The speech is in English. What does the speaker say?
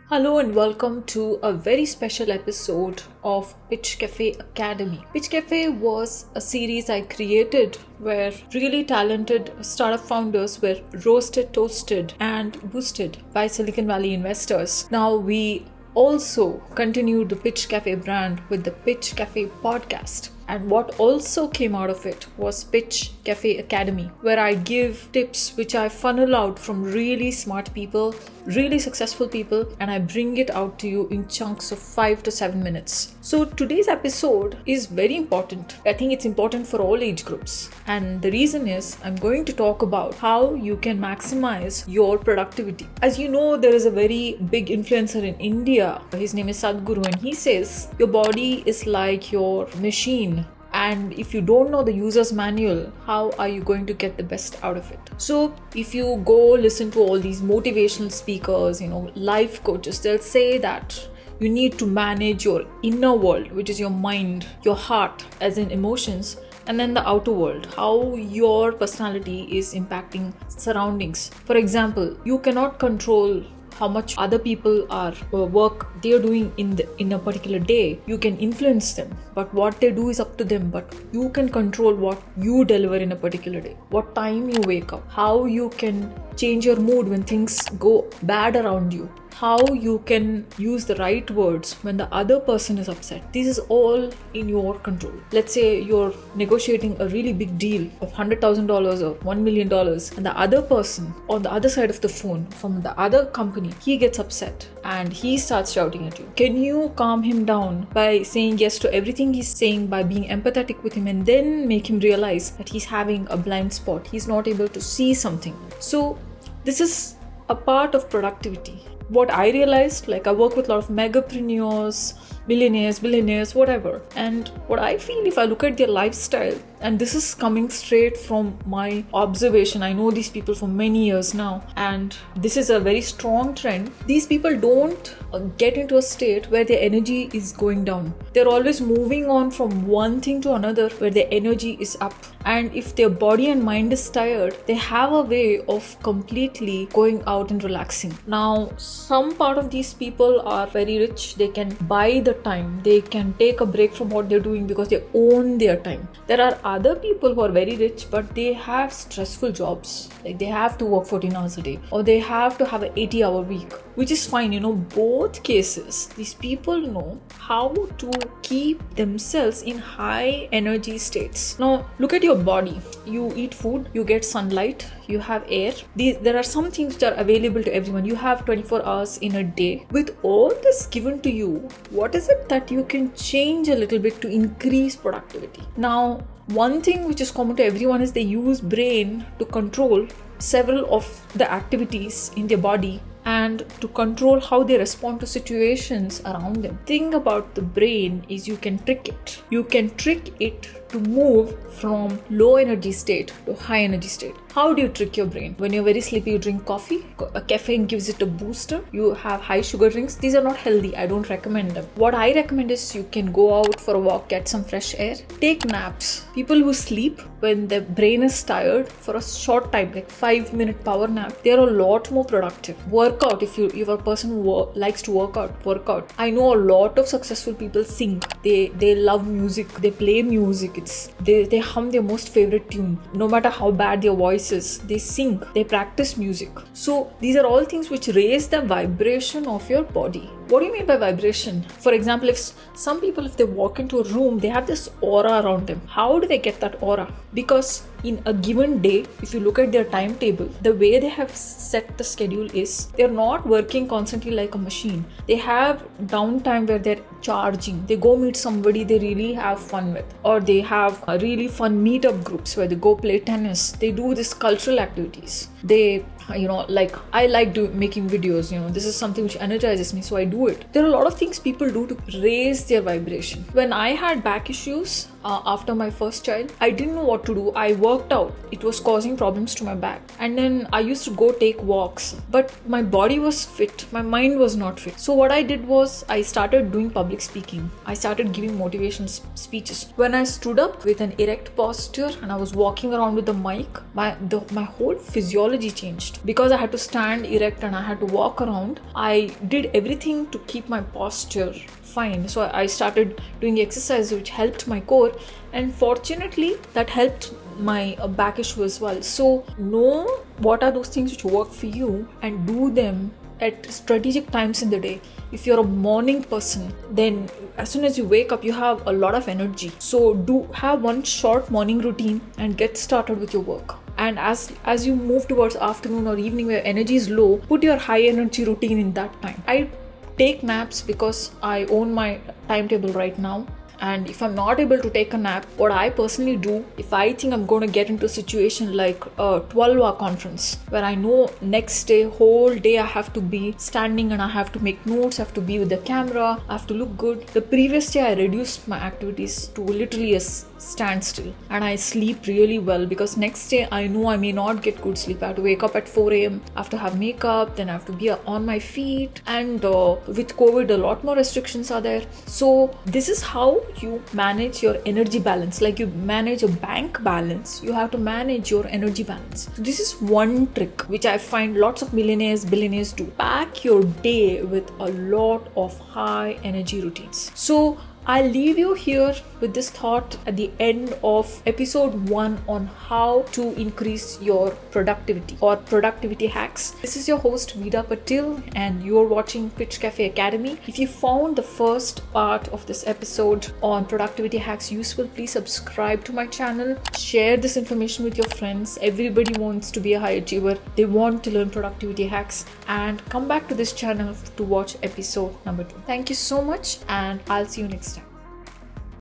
Hello and welcome to a very special episode of Pitch Cafe Academy. Pitch Cafe was a series I created where really talented startup founders were roasted, toasted, and boosted by Silicon Valley investors. Now we also continued the Pitch Cafe brand with the Pitch Cafe podcast. And what also came out of it was Pitch Cafe Academy, where I give tips which I funnel out from really smart people, really successful people, and I bring it out to you in chunks of 5 to 7 minutes. So today's episode is very important. I think it's important for all age groups. And the reason is I'm going to talk about how you can maximize your productivity. As you know, there is a very big influencer in India. His name is Sadhguru, and he says your body is like your machine. And if you don't know the user's manual, how are you going to get the best out of it? So if you go listen to all these motivational speakers, life coaches, they'll say that you need to manage your inner world, which is your mind, your heart, as in emotions, and then the outer world, how your personality is impacting surroundings. For example, you cannot control how much other people are work they're doing in a particular day. You can influence them, but what they do is up to them. But you can control what you deliver in a particular day, what time you wake up, how you can change your mood when things go bad around you, how you can use the right words when the other person is upset. This is all in your control. Let's say you're negotiating a really big deal of $100,000 or $1 million, and the other person on the other side of the phone from the other company, he gets upset and he starts shouting at you. Can you calm him down by saying yes to everything he's saying, by being empathetic with him, and then make him realize that he's having a blind spot, he's not able to see something? So this is a part of productivity. What I realized, I work with a lot of megapreneurs, billionaires, whatever. And what I feel, if I look at their lifestyle, and this is coming straight from my observation, I know these people for many years now, and this is a very strong trend. These people don't get into a state where their energy is going down. They're always moving on from one thing to another where their energy is up. And if their body and mind is tired, they have a way of completely going out and relaxing. Now, some part of these people are very rich. They can buy the time. They can take a break from what they're doing because they own their time. There are other people who are very rich, but they have stressful jobs. They have to work 14 hours a day, or they have to have an 80-hour week, which is fine. Both cases, these people know how to keep themselves in high energy states. Now, look at your body. You eat food, you get sunlight, you have air. There are some things that are available to everyone. You have 24 hours in a day. With all this given to you, what is it that you can change a little bit to increase productivity? Now, one thing which is common to everyone is they use brain to control several of the activities in their body and to control how they respond to situations around them. Thing about the brain is you can trick it. You can trick it to move from low energy state to high energy state. How do you trick your brain? When you're very sleepy, you drink coffee. Caffeine gives it a booster. You have high sugar drinks. These are not healthy. I don't recommend them. What I recommend is you can go out for a walk, get some fresh air, take naps. People who sleep when their brain is tired for a short time, 5-minute power nap, they're a lot more productive. Workout. If you're a person who likes to work out. I know a lot of successful people sing. They love music. They play music. They hum their most favorite tune. No matter how bad their voice is, they sing. They practice music. So these are all things which raise the vibration of your body. What do you mean by vibration? For example, if some people, if they walk into a room, they have this aura around them. How do they get that aura? Because in a given day, if you look at their timetable, the way they have set the schedule is they're not working constantly like a machine. They have downtime where they're charging. They go meet somebody they really have fun with, or they have a really fun meetup groups where they go play tennis. They do these cultural activities. They I like making videos. This is something which energizes me, so I do it. There are a lot of things people do to raise their vibration. When I had back issues, after my first child. I didn't know what to do. I worked out. It was causing problems to my back. And then I used to go take walks. But my body was fit. My mind was not fit. So what I did was I started doing public speaking. I started giving motivation speeches. When I stood up with an erect posture and I was walking around with the mic, my whole physiology changed. Because I had to stand erect and I had to walk around, I did everything to keep my posture fine. So I started doing exercise which helped my core, and fortunately that helped my back issue as well. So know what are those things which work for you and do them at strategic times in the day. If you're a morning person, then as soon as you wake up you have a lot of energy. So do have one short morning routine and get started with your work. And as you move towards afternoon or evening where energy is low, put your high energy routine in that time. I take naps because I own my timetable right now. And if I'm not able to take a nap, what I personally do, if I think I'm going to get into a situation like a 12-hour conference where I know next day, whole day I have to be standing and I have to make notes, I have to be with the camera, I have to look good. The previous day I reduced my activities to literally a standstill, and I sleep really well because next day I know I may not get good sleep. I have to wake up at 4 a.m. I have to have makeup, then I have to be on my feet, and with COVID a lot more restrictions are there. So this is how you manage your energy balance. Like you manage a bank balance, you have to manage your energy balance. So this is one trick which I find lots of millionaires, billionaires do. Pack your day with a lot of high energy routines. So I'll leave you here with this thought at the end of episode 1 on how to increase your productivity or productivity hacks. This is your host Vida Patil and you're watching Pitch Cafe Academy. If you found the first part of this episode on productivity hacks useful, please subscribe to my channel. Share this information with your friends. Everybody wants to be a high achiever. They want to learn productivity hacks, and come back to this channel to watch episode number 2. Thank you so much, and I'll see you next time.